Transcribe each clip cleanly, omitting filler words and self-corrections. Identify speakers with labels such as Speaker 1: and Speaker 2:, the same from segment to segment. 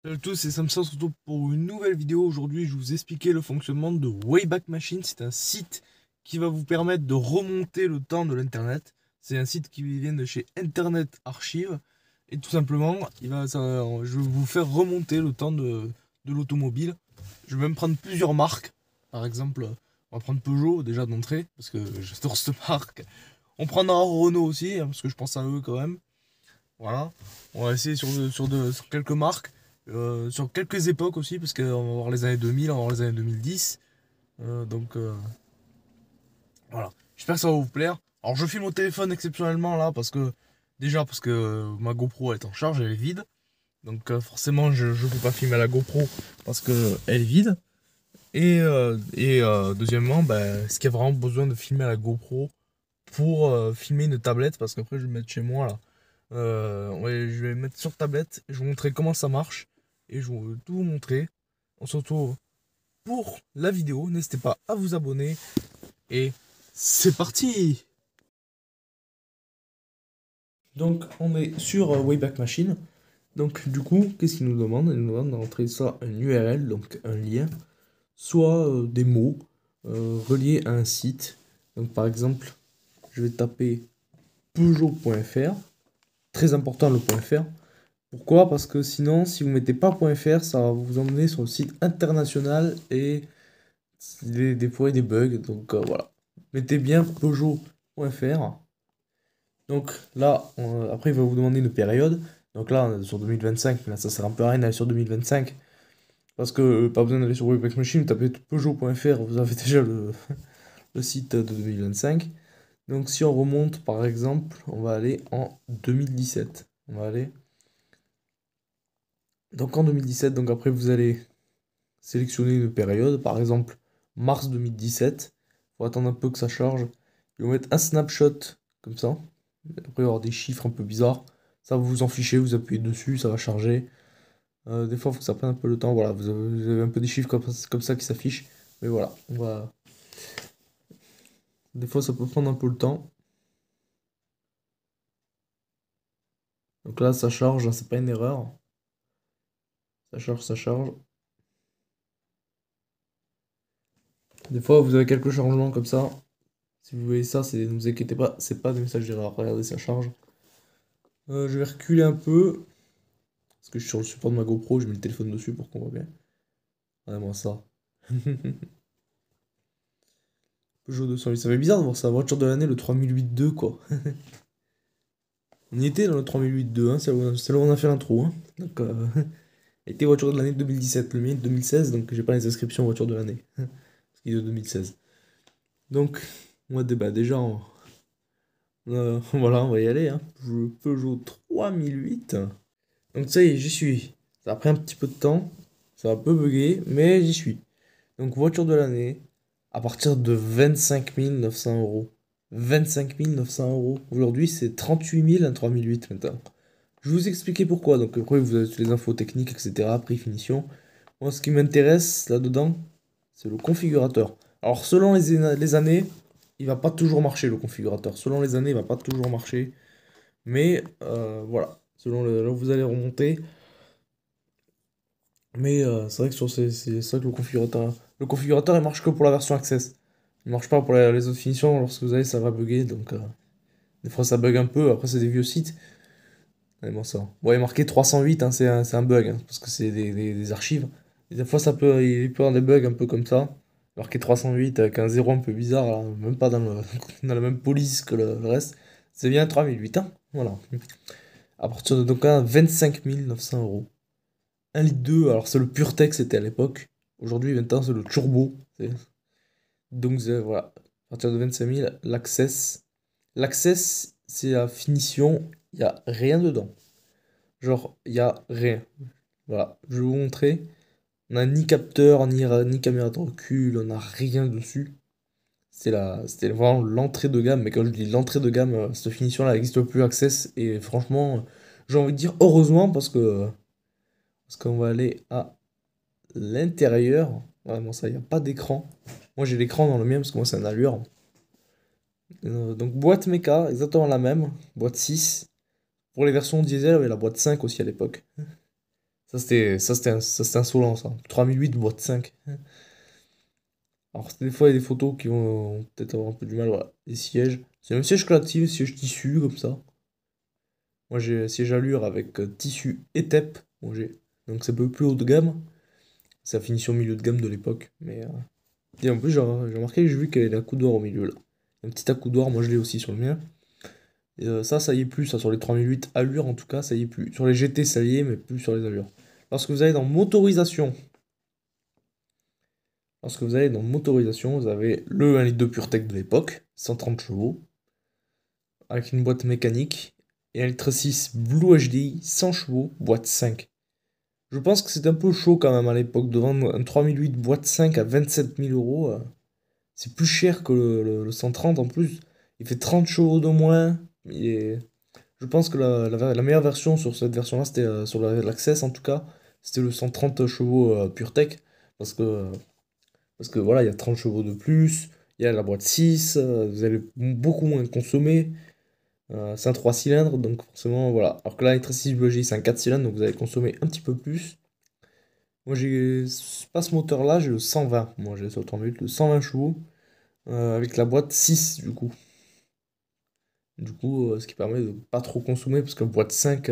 Speaker 1: Salut à tous, c'est Samson, on se retrouve pour une nouvelle vidéo. Aujourd'hui, je vais vous expliquer le fonctionnement de Wayback Machine. C'est un site qui va vous permettre de remonter le temps de l'Internet. C'est un site qui vient de chez Internet Archive. Et tout simplement, je vais vous faire remonter le temps de l'automobile. Je vais même prendre plusieurs marques. Par exemple, on va prendre Peugeot déjà d'entrée, parce que j'adore cette marque. On prendra Renault aussi, hein, parce que je pense à eux quand même. Voilà. On va essayer sur quelques marques, sur quelques époques aussi, parce qu'on va voir les années 2000, on va voir les années 2010. Donc voilà. J'espère que ça va vous plaire. Alors je filme au téléphone exceptionnellement là, parce que ma GoPro elle est en charge, elle est vide. Donc forcément je ne peux pas filmer à la GoPro parce que elle est vide. Deuxièmement, bah, est-ce qu'il y a vraiment besoin de filmer à la GoPro pour filmer une tablette? Parce qu'après je vais me mettre chez moi là. Ouais, je vais mettre sur tablette, je vais vous montrer comment ça marche et je vais tout vous montrer. On se retrouve pour la vidéo. N'hésitez pas à vous abonner et c'est parti! Donc on est sur Wayback Machine. Donc du coup, qu'est-ce qu'il nous demande? Il nous demande d'entrer ça un URL, donc un lien, soit des mots reliés à un site. Donc par exemple, je vais taper Peugeot.fr. Très important le .fr. Pourquoi? Parce que sinon, si vous mettez pas .fr, ça va vous emmener sur le site international et des fois il y a des bugs. Donc voilà. Mettez bien Peugeot.fr. Donc là, après il va vous demander une période. Donc là, on est sur 2025, mais là ça sert un peu à rien d'aller sur 2025. Parce que pas besoin d'aller sur Wayback Machine, tapez Peugeot.fr, vous avez déjà le site de 2025. Donc si on remonte par exemple, on va aller en 2017. On va aller. Donc en 2017, donc après vous allez sélectionner une période, par exemple mars 2017. Faut attendre un peu que ça charge. Ils vont mettre un snapshot comme ça. Après, il va y avoir des chiffres un peu bizarres. Ça, vous vous en fichez, vous appuyez dessus, ça va charger. Des fois, il faut que ça prenne un peu le temps. Voilà, vous avez un peu des chiffres comme ça qui s'affichent. Mais voilà, on va. Des fois, ça peut prendre un peu le temps. Donc là, ça charge, hein, c'est pas une erreur. Ça charge, ça charge. Des fois, vous avez quelques changements comme ça. Si vous voyez ça, ne vous inquiétez pas, c'est pas des messages d'erreur. Regardez, ça charge. Je vais reculer un peu. Parce que je suis sur le support de ma GoPro, je mets le téléphone dessus pour qu'on voit bien. Regardez-moi ça. Peugeot 208. Ça fait bizarre de voir sa voiture de l'année, le 3008-2, quoi. On y était dans le 3008-2, hein, c'est là où on a fait l'intro. Hein. Donc, était voiture de l'année 2017. Le mien est de 2016, donc j'ai pas les inscriptions voiture de l'année. Parce qu'il est de 2016. Donc, moi, déjà, voilà, on va y aller. Hein. Peugeot 3008. Donc, ça y est, j'y suis. Ça a pris un petit peu de temps. Ça a un peu bugué, mais j'y suis. Donc, voiture de l'année, à partir de 25 900 euros. 25 900 euros. Aujourd'hui, c'est 38 000 un 3008 maintenant. Je vais vous expliquer pourquoi. Donc, après, vous avez toutes les infos techniques, etc. Prix, finition. Moi, ce qui m'intéresse là-dedans, c'est le configurateur. Alors, selon les années, il va pas toujours marcher le configurateur. Selon les années, il va pas toujours marcher. Mais voilà, selon là où vous allez remonter. Mais c'est vrai que c'est vrai que le configurateur, il marche que pour la version Access. Il marche pas pour les autres finitions. Lorsque vous allez, ça va bugger. Donc, des fois, ça bug un peu. Après, c'est des vieux sites. Ouais, bon, ça. Bon, il est marqué 308, hein, c'est un bug, hein, parce que c'est des archives. Et des fois, il peut y avoir des bugs un peu comme ça. Marqué 308 avec un zéro un peu bizarre, là, même pas dans la même police que le reste. C'est bien 3008, hein. Voilà. À partir de donc là, 25 900 euros. 1 litre 2, alors c'est le PureTech, c'était à l'époque. Aujourd'hui, maintenant, c'est le Turbo. Donc voilà. À partir de 25 000, l'Access. L'Access, c'est la finition, il n'y a rien dedans. Genre, il n'y a rien. Voilà, je vais vous montrer. On n'a ni capteur, ni caméra de recul, on n'a rien dessus. C'était vraiment l'entrée de gamme, mais quand je dis l'entrée de gamme, cette finition-là n'existe plus Access. Et franchement, j'ai envie de dire heureusement parce qu'on va aller à l'intérieur. Vraiment, ça, il n'y a pas d'écran. Moi, j'ai l'écran dans le mien parce que moi, c'est un Allure. Donc, boîte méca, exactement la même. Boîte 6. Pour les versions diesel, il y avait la boîte 5 aussi à l'époque. Ça, c'était insolent, ça. 3008, boîte 5. Alors, des fois, il y a des photos qui vont peut-être avoir un peu du mal. Voilà. Les sièges. C'est un siège collectif, siège tissu, comme ça. Moi, j'ai un siège allure avec tissu et TEP. Bon, donc, c'est un peu plus haut de gamme. C'est la finition milieu de gamme de l'époque. Et en plus, j'ai remarqué, j'ai vu qu'il y avait l'accoudoir au milieu, là. Un petit accoudoir, moi, je l'ai aussi sur le mien. Et ça y est plus, ça, sur les 3008 allure, en tout cas, ça y est plus. Sur les GT, ça y est, mais plus sur les allures. Lorsque vous allez dans motorisation, Lorsque vous allez dans motorisation, vous avez le 1 litre de PureTech de l'époque, 130 chevaux, avec une boîte mécanique, et 1,6 litre Blue HDI, 100 chevaux, boîte 5. Je pense que c'est un peu chaud quand même à l'époque de vendre un 3008 boîte 5 à 27 000 euros. C'est plus cher que le 130 en plus. Il fait 30 chevaux de moins. Je pense que la meilleure version sur cette version-là, c'était sur l'Access en tout cas, c'était le 130 chevaux PureTech. Parce que Parce que voilà, il y a 30 chevaux de plus, il y a la boîte 6, vous allez beaucoup moins consommer. C'est un 3 cylindres, donc forcément, voilà. Alors que là, les 6 biologie, c'est un 4 cylindres, donc vous allez consommer un petit peu plus. Moi, j'ai pas ce moteur-là, j'ai le 120. Moi, j'ai sur 30 minutes le 120 chevaux, avec la boîte 6, du coup. Ce qui permet de pas trop consommer, parce que boîte 5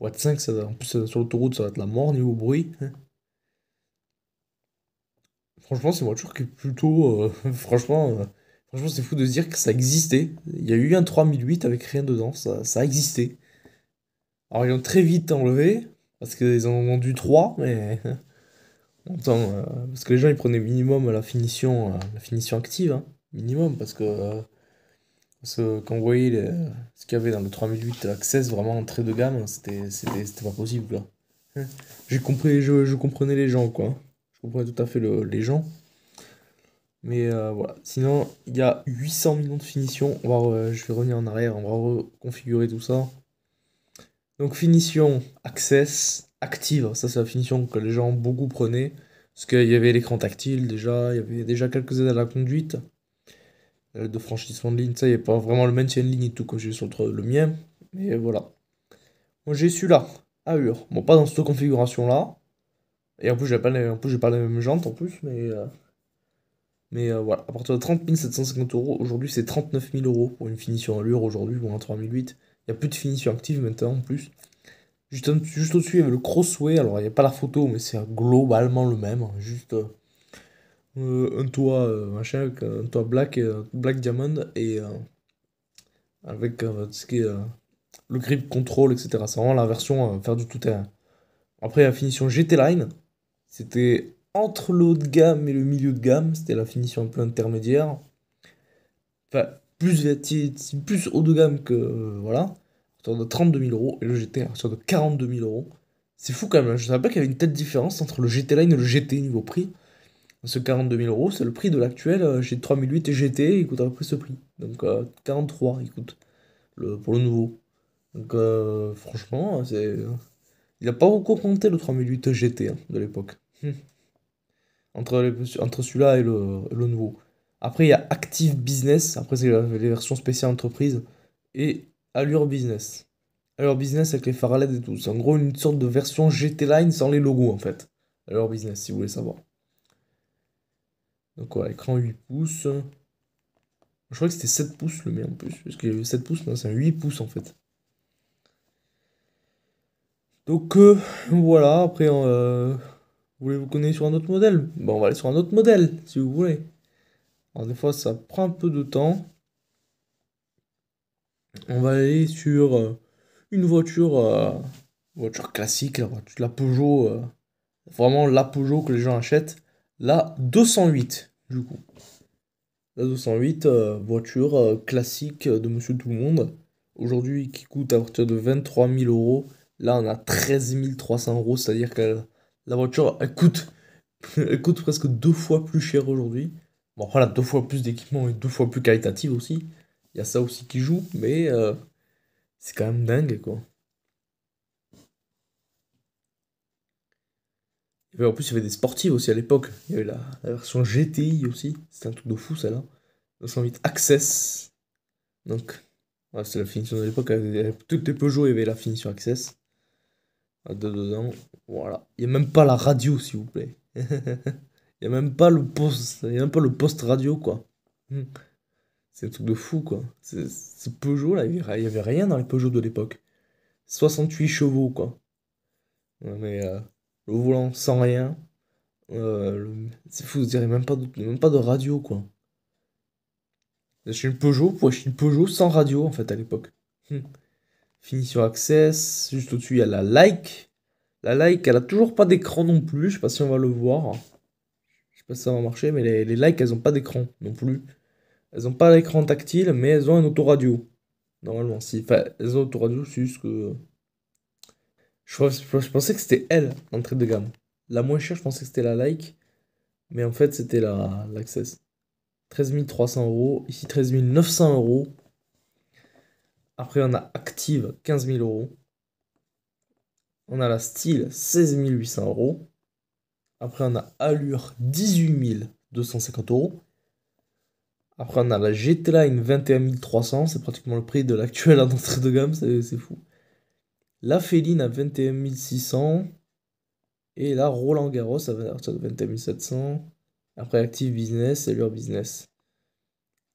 Speaker 1: en plus, sur l'autoroute, ça va être la mort niveau bruit. Franchement, c'est une voiture qui est plutôt. Franchement, c'est fou de se dire que ça existait. Il y a eu un 3008 avec rien dedans, ça a existé. Alors, ils l'ont très vite enlevé, parce qu'ils en ont vendu 3 mais. Longtemps, parce que les gens ils prenaient minimum la finition active, hein, minimum, parce que quand vous voyez ce qu'il y avait dans le 3008 Access, vraiment en trait de gamme, c'était pas possible là. J'ai compris, je comprenais les gens quoi. Je comprenais tout à fait les gens. Mais voilà. Sinon, il y a 800 millions de finitions. Je vais revenir en arrière, on va reconfigurer tout ça. Donc, finition Access active. Ça, c'est la finition que les gens beaucoup prenaient. Parce qu'il y avait l'écran tactile déjà, il y avait déjà quelques aides à la conduite, de franchissement de ligne. Ça, il n'y a pas vraiment le maintien de ligne et tout, comme j'ai sur le mien. Mais voilà. Moi, j'ai celui-là, Allure. Bon, pas dans cette configuration-là. Et en plus, j'ai pas les mêmes jantes en plus, mais voilà, à partir de 30 750 euros, aujourd'hui c'est 39 000 euros pour une finition allure aujourd'hui, bon, un 3008. Il n'y a plus de finition active maintenant en plus. Juste au-dessus, il y avait le Crossway, alors il n'y a pas la photo, mais c'est globalement le même, hein. Juste un toit machin, avec un toit Black Diamond, et avec ce qui est le grip control, etc. C'est vraiment la version faire du tout-terrain. Après, la finition GT Line, c'était entre le haut de gamme et le milieu de gamme, c'était la finition un peu intermédiaire. Enfin, plus haut de gamme que. Voilà. À partir de 32 000 euros. Et le GT à partir de 42 000 euros. C'est fou quand même, hein. Je savais pas qu'il y avait une telle différence entre le GT Line et le GT niveau prix. Ce 42 000 euros, c'est le prix de l'actuel chez 3008 et GT, il coûte à peu près ce prix. Donc 43, il coûte pour le nouveau. Donc franchement, il a pas beaucoup augmenté le 3008 GT hein, de l'époque. Entre celui-là et le nouveau. Après, il y a Active Business. Après, c'est les versions spéciales entreprise. Et Allure Business. Allure Business avec les phares LED et tout. C'est en gros une sorte de version GT Line sans les logos en fait. Allure Business, si vous voulez savoir. Donc voilà, écran 8 pouces. Je crois que c'était 7 pouces le mien en plus. Parce qu'il y avait 7 pouces, non, c'est un 8 pouces en fait. Donc voilà, après, vous voulez vous connaître sur un autre modèle? Bon, on va aller sur un autre modèle, si vous voulez. Alors des fois, ça prend un peu de temps. On va aller sur une voiture classique, la Peugeot, vraiment la Peugeot que les gens achètent, la 208 du coup. La 208, voiture classique de Monsieur Tout le Monde, aujourd'hui qui coûte à partir de 23 000 euros. Là, on a 13 300 euros, c'est-à-dire que la voiture, elle coûte presque deux fois plus cher aujourd'hui. Bon, voilà, deux fois plus d'équipement et deux fois plus qualitative aussi. Il y a ça aussi qui joue, mais c'est quand même dingue, quoi. En plus, il y avait des sportives aussi à l'époque. Il y avait la version GTI aussi. C'était un truc de fou, celle-là. 208 Access. Donc, ouais, c'était la finition de l'époque. Toutes les Peugeot, il y avait la finition Access. À deux dedans. Voilà. Il n'y a même pas la radio, s'il vous plaît. Il n'y a même pas le poste. Il y a même pas le poste radio, quoi. Hmm. C'est un truc de fou, quoi. Ce Peugeot, là, il y avait rien dans les Peugeot de l'époque. 68 chevaux, quoi. Ouais, mais le volant sans rien. C'est fou, il n'y même pas de radio, quoi. J'ai une Peugeot pour acheter une Peugeot sans radio, en fait, à l'époque. Hmm. Finition Access. Juste au-dessus, il y a la Like. La Like, elle a toujours pas d'écran non plus. Je sais pas si on va le voir. Je sais pas si ça va marcher, mais les Like, elles ont pas d'écran non plus. Elles ont pas d'écran tactile, mais elles ont un autoradio. Normalement, si. Enfin, elles ont un autoradio, c'est juste que. Je pensais que c'était elle, l'entrée de gamme. La moins chère, je pensais que c'était la Like. Mais en fait, c'était l'Access. 13 300 euros. Ici, 13 900 euros. Après, on a Active, 15 000 euros. On a la Style, 16 800 euros. Après, on a Allure, 18 250 euros. Après, on a la GT-Line, 21 300. C'est pratiquement le prix de l'actuelle entrée de gamme, c'est fou. La Féline à 21 600. Et la Roland Garros à partir de 21 700. Après, Active Business et leur Business.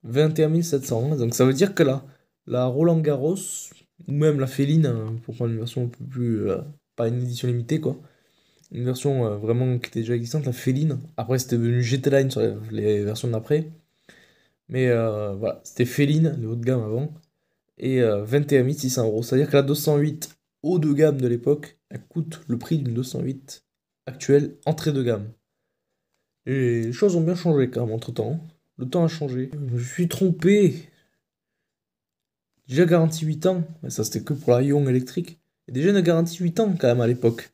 Speaker 1: 21 700. Donc ça veut dire que la Roland Garros, ou même la Féline, hein, pour prendre une version un peu plus. Pas une édition limitée, quoi. Une version vraiment qui était déjà existante, la Féline. Après, c'était devenu GT Line sur les versions d'après. Mais voilà, c'était Féline, le haut de gamme avant. Et 21 600 euros. C'est-à-dire que la 208 haut de gamme de l'époque, elle coûte le prix d'une 208 actuelle entrée de gamme. Et les choses ont bien changé quand même entre-temps. Le temps a changé. Je me suis trompé. Déjà garantie 8 ans. Mais ça, c'était que pour la Ion électrique. Et déjà une garantie 8 ans quand même à l'époque.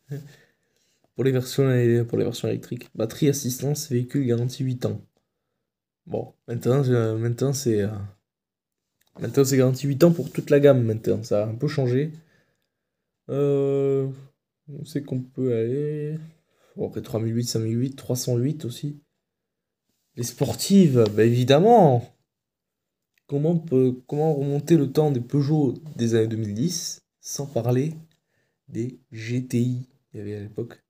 Speaker 1: Pour les versions électriques. Batterie assistance véhicule garantie 8 ans. Bon, maintenant c'est garanti 8 ans pour toute la gamme maintenant. Ça a un peu changé. Euh, on sait qu'on peut aller. Bon, après 3008, 5008, 308 aussi. Les sportives, bah évidemment. Comment remonter le temps des Peugeot des années 2010 sans parler des GTI qu'il y avait à l'époque.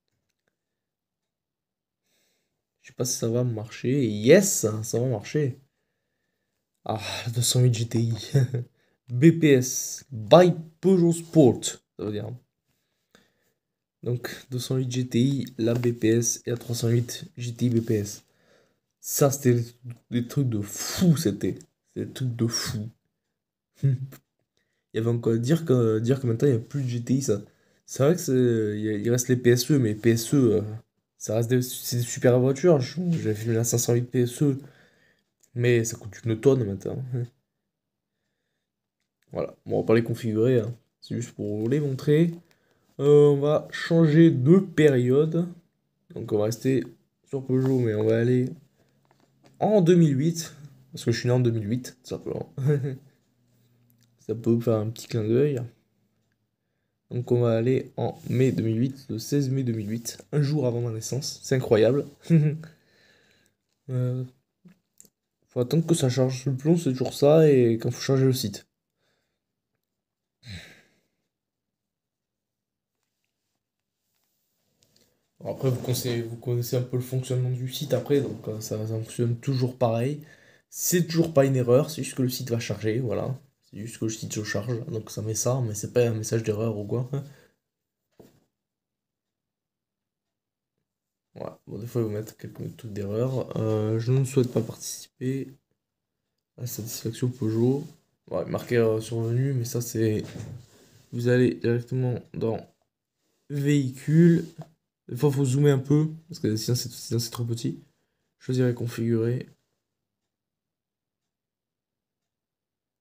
Speaker 1: Je sais pas si ça va marcher. Yes, ça va marcher. Ah, 208 GTI. BPS. By Peugeot Sport. Ça veut dire. Donc 208 GTI, la BPS et la 308 GTI BPS. Ça, c'était des trucs de fou, c'était. C'était des trucs de fou. Il y avait encore dire que maintenant il n'y a plus de GTI, ça. C'est vrai que il reste les PSE, mais PSE, ça reste c'est des super voitures. J'avais filmé la 508 PSE, mais ça coûte une tonne maintenant. Voilà, bon, on va pas les configurer, hein. C'est juste pour vous les montrer. On va changer de période. Donc on va rester sur Peugeot, mais on va aller en 2008. Parce que je suis né en 2008, tout simplement. Ça peut vous faire un petit clin d'œil. Donc on va aller en mai 2008, le 16 mai 2008, un jour avant ma naissance. C'est incroyable. Euh, Faut attendre que ça charge le plomb, c'est toujours ça, et quand faut charger le site. Bon, après, vous connaissez un peu le fonctionnement du site après, donc ça fonctionne toujours pareil. C'est toujours pas une erreur, c'est juste que le site va charger, voilà. C'est juste que le site se charge, donc ça met ça, mais c'est pas un message d'erreur ou quoi. Voilà. Bon, des fois, ils vont mettre quelques trucs d'erreur. Je ne souhaite pas participer à satisfaction Peugeot. Ouais, marqué survenu, mais ça, c'est. Vous allez directement dans véhicule. Des fois, il faut zoomer un peu, parce que sinon, c'est trop petit. Choisir et configurer.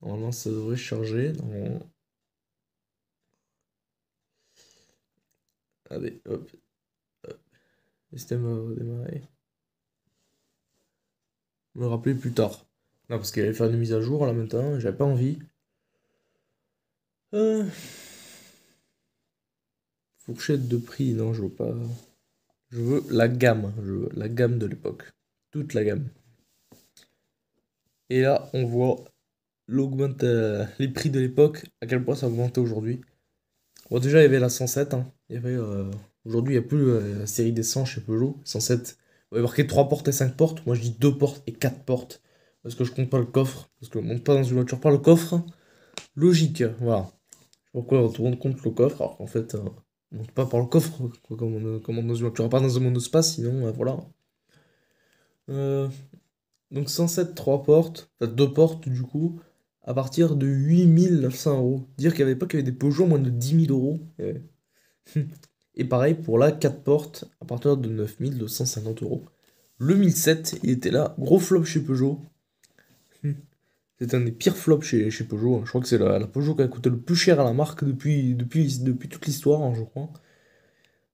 Speaker 1: Normalement, ça devrait charger. Allez, hop. Le système va redémarrer. Me rappeler plus tard. Non, parce qu'il allait faire une mise à jour là maintenant, j'avais pas envie. Euh, Fourchette de prix, non, je veux pas. Je veux la gamme. Je veux la gamme de l'époque. Toute la gamme. Et là, on voit les prix de l'époque, à quel point ça a augmenté aujourd'hui. Bon, déjà, il y avait la 107, hein. Il y avait, aujourd'hui, il n'y a plus la série des 100 chez Peugeot. 107, il y avait marqué 3 portes et 5 portes. Moi, je dis 2 portes et 4 portes. Parce que je compte pas le coffre. Parce que on monte pas dans une voiture par le coffre. Logique, voilà. Pourquoi tout le monde compte le coffre alors qu'en fait, on monte pas par le coffre, quoi, comme on dans une voiture, pas dans un monospace, sinon, voilà. Euh, donc 107, 3 portes, enfin 2 portes du coup, à partir de 8 900 euros. Dire qu'à l'époque, il y avait des Peugeot à moins de 10 000 euros. Et pareil pour la 4 portes, à partir de 9 250 euros. Le 1007, il était là, gros flop chez Peugeot. C'est un des pires flops chez Peugeot, hein. Je crois que c'est la Peugeot qui a coûté le plus cher à la marque depuis toute l'histoire, hein, je crois.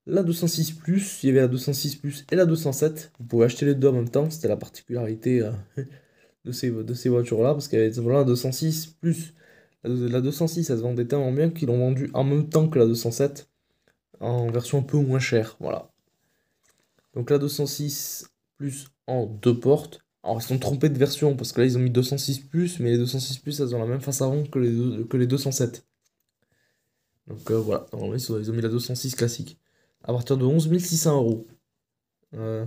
Speaker 1: La 206 Plus, il y avait la 206 Plus et la 207. Vous pouvez acheter les deux en même temps, c'était la particularité de ces voitures-là, parce qu'il y avait voilà, la 206 Plus. La 206, elle se vendait tellement bien qu'ils l'ont vendue en même temps que la 207, en version un peu moins chère, voilà. Donc la 206 Plus en deux portes. Alors ils se sont trompés de version, parce que là ils ont mis 206 Plus, mais les 206 Plus, elles ont la même face avant que les 207. Donc voilà, normalement ils ont mis la 206 classique. À partir de 11 600 euros. Euh,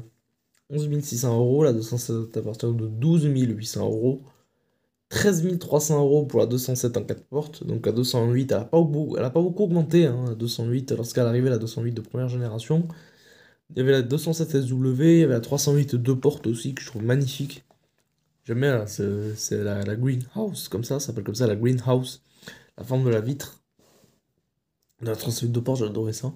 Speaker 1: 11 600 euros, la 207 à partir de 12 800 euros. 13 300 euros pour la 207 en 4 portes. Donc la 208, elle a pas beaucoup augmenté, hein, la 208, lorsqu'elle arrivait, la 208 de première génération. Il y avait la 207 SW, il y avait la 308 2 portes aussi, que je trouve magnifique. J'aime bien, là, c'est la greenhouse, comme ça s'appelle comme ça, la greenhouse. La forme de la vitre. La 308 2 portes, j'adorais ça.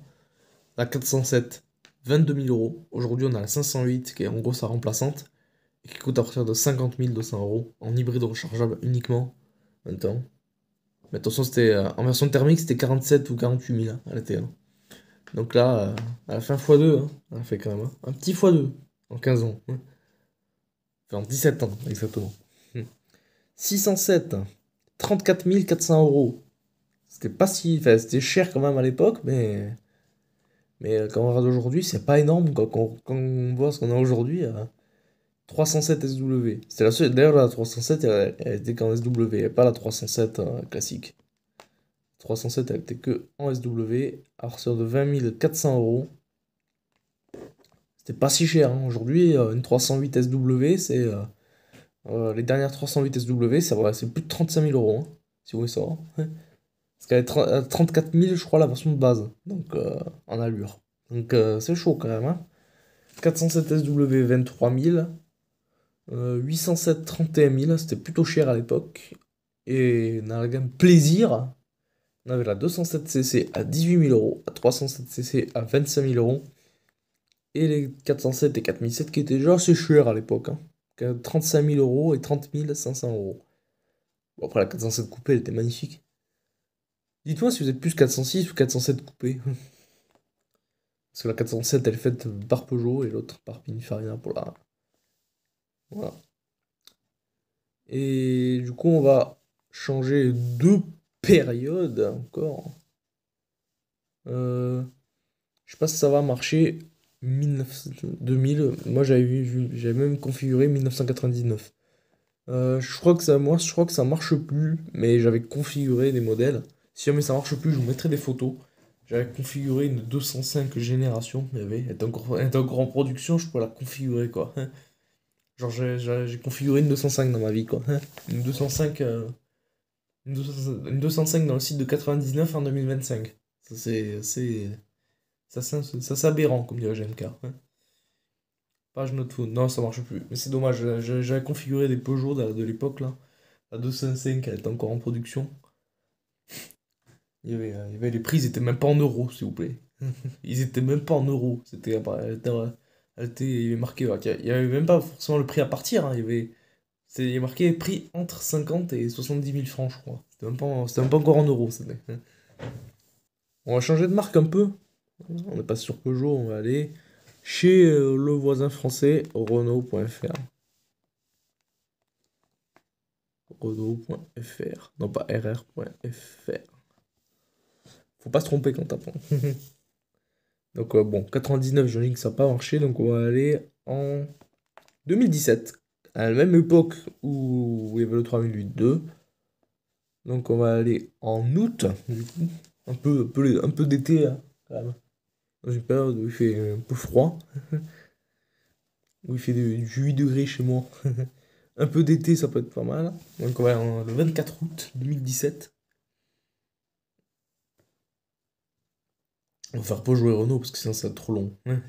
Speaker 1: La 407, 22 000 euros. Aujourd'hui, on a la 508, qui est en gros sa remplaçante, et qui coûte à partir de 50 200 euros, en hybride rechargeable uniquement, maintenant. Mais attention, c'était en version thermique, c'était 47 ou 48 000 hein, à l'été, hein. Donc là, elle a fait un x2, hein. Elle a fait quand même, hein, un petit x2 en 15 ans, hein. Enfin, en 17 ans, exactement. 607, 34 400 euros. C'était pas si. Enfin, c'était cher quand même à l'époque, mais quand on regarde aujourd'hui, c'est pas énorme, quoi. Quand on voit ce qu'on a aujourd'hui, 307 SW. C'était la seule. D'ailleurs, la 307, elle était qu'en SW, et pas la 307 classique. 307, elle était que en SW, à partir de 20 400 euros. C'était pas si cher, hein. Aujourd'hui, une 308 SW, les dernières 308 SW, c'est plus de 35 000 euros, hein, si vous voulez savoir. Parce qu'elle est à 34 000, je crois, la version de base, donc en allure. Donc c'est chaud quand même, hein. 407 SW, 23 000. 807, 31 000, c'était plutôt cher à l'époque. Et dans la gamme plaisir, on avait la 207cc à 18 000 euros, la 307cc à 25 000 euros, et les 407 et 4007 qui étaient déjà assez chers à l'époque, hein. 35 000 euros et 30 500 euros. Bon, après, la 407 coupée, elle était magnifique. Dites-moi si vous êtes plus 406 ou 407 coupé. Parce que la 407, elle est faite par Peugeot et l'autre par Pininfarina pour la. Voilà. Et du coup, on va changer de période encore. Euh, je sais pas si ça va marcher. 2000, moi j'avais même configuré 1999. Moi, je crois que ça marche plus, mais j'avais configuré des modèles. Si jamais ça marche plus, je vous mettrai des photos. J'avais configuré une 205 génération, elle était encore en production, je peux la configurer quoi. Genre j'ai configuré une 205 dans ma vie quoi. Une 205, une 205 dans le site de 99 en 2025. Ça c'est aberrant comme dirait GMK. Page not found. Non, ça marche plus. Mais c'est dommage, j'avais configuré des Peugeot de l'époque là. La 205 elle était encore en production. Les prix, ils étaient même pas en euros, s'il vous plaît. Ils étaient même pas en euros. Il y avait marqué, ouais, il y avait même pas forcément le prix à partir, hein. Il y a marqué prix entre 50 et 70 000 francs, je crois. C'était même pas encore en euros. On va changer de marque un peu. On n'est pas sur Peugeot, on va aller chez le voisin français, Renault.fr. Renault.fr. Non, pas rr.fr. Faut pas se tromper quand tapant. Donc bon, 99, je dis que ça n'a pas marché, donc on va aller en 2017, à la même époque où il y avait le 3008-2. Donc on va aller en août, du coup. Un peu d'été, hein, quand même. Dans une période où il fait un peu froid, où il fait du 8 degrés chez moi. Un peu d'été, ça peut être pas mal. Donc, ouais, le 24 août 2017. On va faire pas jouer Renault parce que sinon ça va être trop long. Ouais.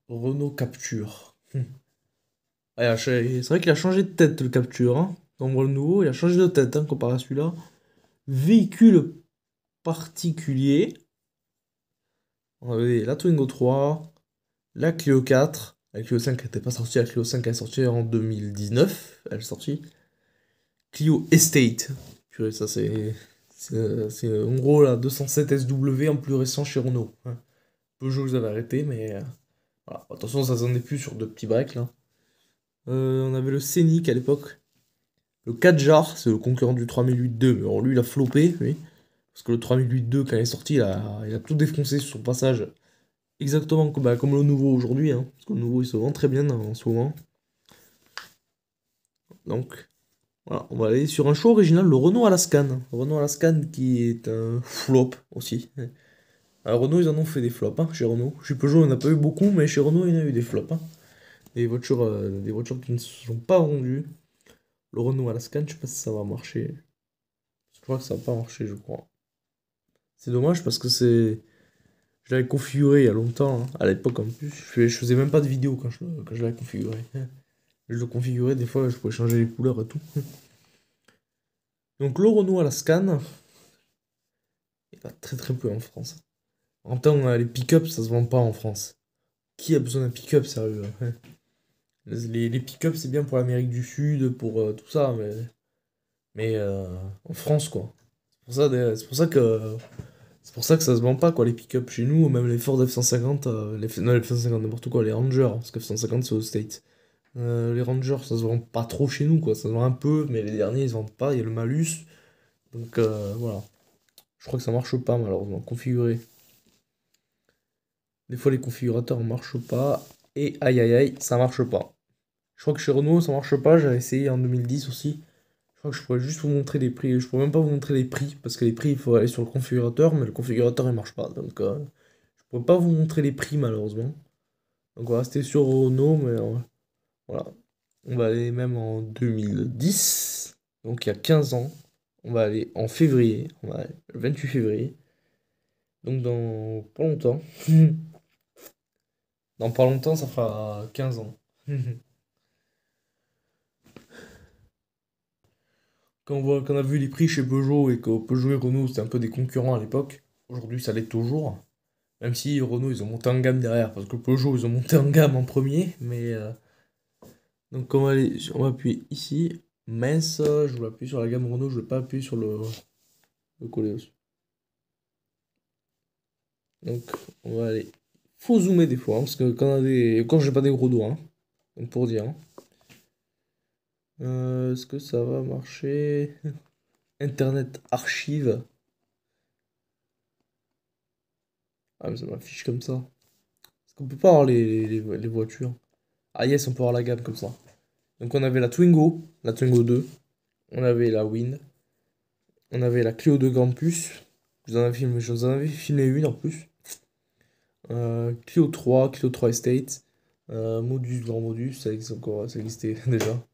Speaker 1: Renault Capture. Ah, c'est vrai qu'il a changé de tête le Capture, hein. Dans le nouveau, il a changé de tête, hein, comparé à celui-là. Véhicule particulier. On avait la Twingo 3, la Clio 4. La Clio 5 n'était pas sortie, la Clio 5 elle est sortie en 2019. Elle est sortie. Clio Estate. Purée, ça c'est en gros la 207 SW en plus récent chez Renault, hein. Peugeot, ils avaient arrêté, mais voilà. Attention, ça s'en est plus sur deux petits breaks là. On avait le Scénic à l'époque. Le Kadjar, c'est le concurrent du 3008-2, mais alors lui, il a floppé, lui. Parce que le 3008-2, quand il est sorti, il a tout défoncé sur son passage. Exactement comme, bah, comme le nouveau aujourd'hui, hein. Parce que le nouveau, il se vend très bien en ce moment. Donc, voilà, on va aller sur un choix original, le Renault Alaskan. Renault Alaskan qui est un flop aussi. Alors Renault, ils en ont fait des flops, hein, chez Renault. Chez Peugeot, on n'a pas eu beaucoup, mais chez Renault, il y en a eu des flops, hein. Des voitures qui ne se sont pas vendues. Le Renault Alaskan, je sais pas si ça va marcher. Je crois que ça va pas marcher, je crois. C'est dommage parce que je l'avais configuré il y a longtemps, hein. À l'époque en plus. Je faisais même pas de vidéo quand je l'avais configuré. Je le configurais, des fois, je pouvais changer les couleurs et tout. Donc le Renault Alaskan, il va très très peu en France. En même temps, les pick-up, ça se vend pas en France. Qui a besoin d'un pick-up, sérieux, hein? Les pick-up, c'est bien pour l'Amérique du Sud, pour tout ça, mais en France, quoi. C'est pour ça que ça se vend pas, quoi, les pick-up chez nous, même les Ford F-150, non, les F-150, n'importe quoi, les Rangers, parce que F-150 c'est aux States. Les Rangers, ça se vend pas trop chez nous, quoi, ça se vend un peu, mais les derniers, ils se vendent pas, il y a le malus, donc voilà. Je crois que ça marche pas, malheureusement, configuré. Des fois, les configurateurs ne marchent pas, et aïe aïe aïe, ça marche pas. Je crois que chez Renault, ça marche pas, j'avais essayé en 2010 aussi. Je crois que je pourrais juste vous montrer les prix. Je pourrais même pas vous montrer les prix, parce que les prix, il faut aller sur le configurateur, mais le configurateur, il marche pas. Donc, je pourrais pas vous montrer les prix, malheureusement. Donc, on va rester sur Renault, mais voilà. On va aller même en 2010, donc il y a 15 ans. On va aller en février, on va aller le 28 février. Donc, dans pas longtemps. Dans pas longtemps, ça fera 15 ans. Quand on a vu les prix chez Peugeot et que Peugeot et Renault c'était un peu des concurrents à l'époque, aujourd'hui ça l'est toujours. Même si Renault ils ont monté en gamme derrière, parce que Peugeot ils ont monté en gamme en premier, mais donc on va appuyer ici. Mince, je vais appuyer sur la gamme Renault, je vais pas appuyer sur le Koleos. Donc on va aller. Faut zoomer des fois, hein, parce que quand j'ai pas des gros doigts, hein, donc pour dire, hein. Est-ce que ça va marcher? Internet archive. Ah mais ça m'affiche comme ça. Parce qu'on peut pas avoir les voitures. Ah yes, on peut avoir la gamme comme ça. Donc on avait la Twingo 2, on avait la Wind, on avait la Clio 2 Campus, je vous en avais filmé une en plus. Clio 3 Estate, Modus Grand Modus, ça existe encore, ça existait déjà.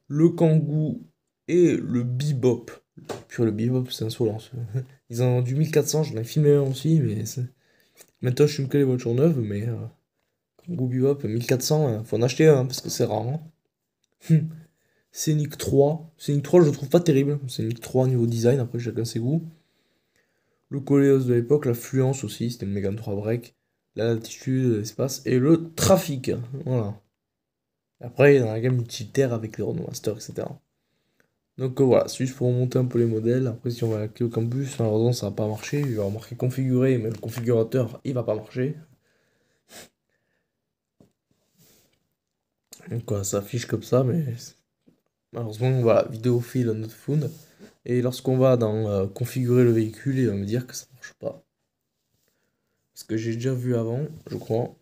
Speaker 1: Le Kangoo et le Bebop. Puis le Bebop, c'est insolent. Ils en ont du 1400, j'en ai filmé un aussi, mais maintenant je filme que les voitures neuves, mais Kangoo Bebop 1400, faut en acheter un parce que c'est rare, hein. Scénic 3. Scénic 3, je le trouve pas terrible. Scénic 3 niveau design, après chacun ses goûts. Le Koleos de l'époque, la Fluence aussi, c'était le Mégane 3 break. La latitude, l'espace et le trafic. Voilà. Après, il y a la gamme utilitaire avec les Renault Master, etc. Donc voilà, c'est juste pour remonter un peu les modèles. Après, si on va à la Clio Campus, malheureusement, ça va pas marcher. Il va avoir marqué configuré, mais le configurateur, il va pas marcher. Donc voilà, ça affiche comme ça, mais malheureusement, voilà, vidéo file on not found. Et lorsqu'on va dans configurer le véhicule, il va me dire que ça marche pas. Parce que j'ai déjà vu avant, je crois.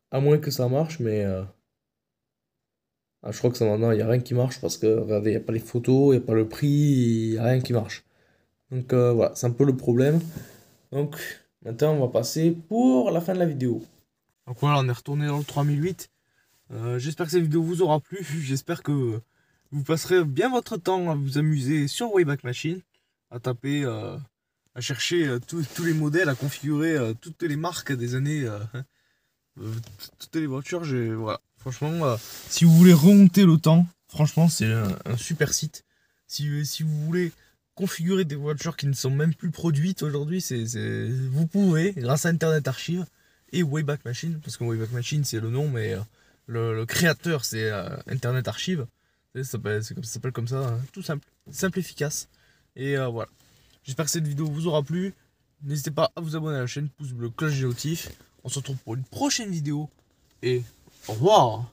Speaker 1: À moins que ça marche, mais Ah, je crois que ça maintenant, il n'y a rien qui marche parce que, regardez, il n'y a pas les photos, il n'y a pas le prix, il n'y a rien qui marche. Donc voilà, c'est un peu le problème. Donc maintenant, on va passer pour la fin de la vidéo. Donc voilà, on est retourné dans le 3008. J'espère que cette vidéo vous aura plu. J'espère que vous passerez bien votre temps à vous amuser sur Wayback Machine, à taper, à chercher tous les modèles, à configurer toutes les marques des années, toutes les voitures. Voilà. Franchement, si vous voulez remonter le temps, franchement, c'est un super site. Si vous voulez configurer des voitures qui ne sont même plus produites aujourd'hui, vous pouvez, grâce à Internet Archive et Wayback Machine, parce que Wayback Machine c'est le nom, mais le créateur c'est Internet Archive. Ça s'appelle comme ça, hein. Tout simple, simple, efficace. Et voilà. J'espère que cette vidéo vous aura plu. N'hésitez pas à vous abonner à la chaîne, pouce bleu, cloche des notifs. On se retrouve pour une prochaine vidéo. Et au revoir.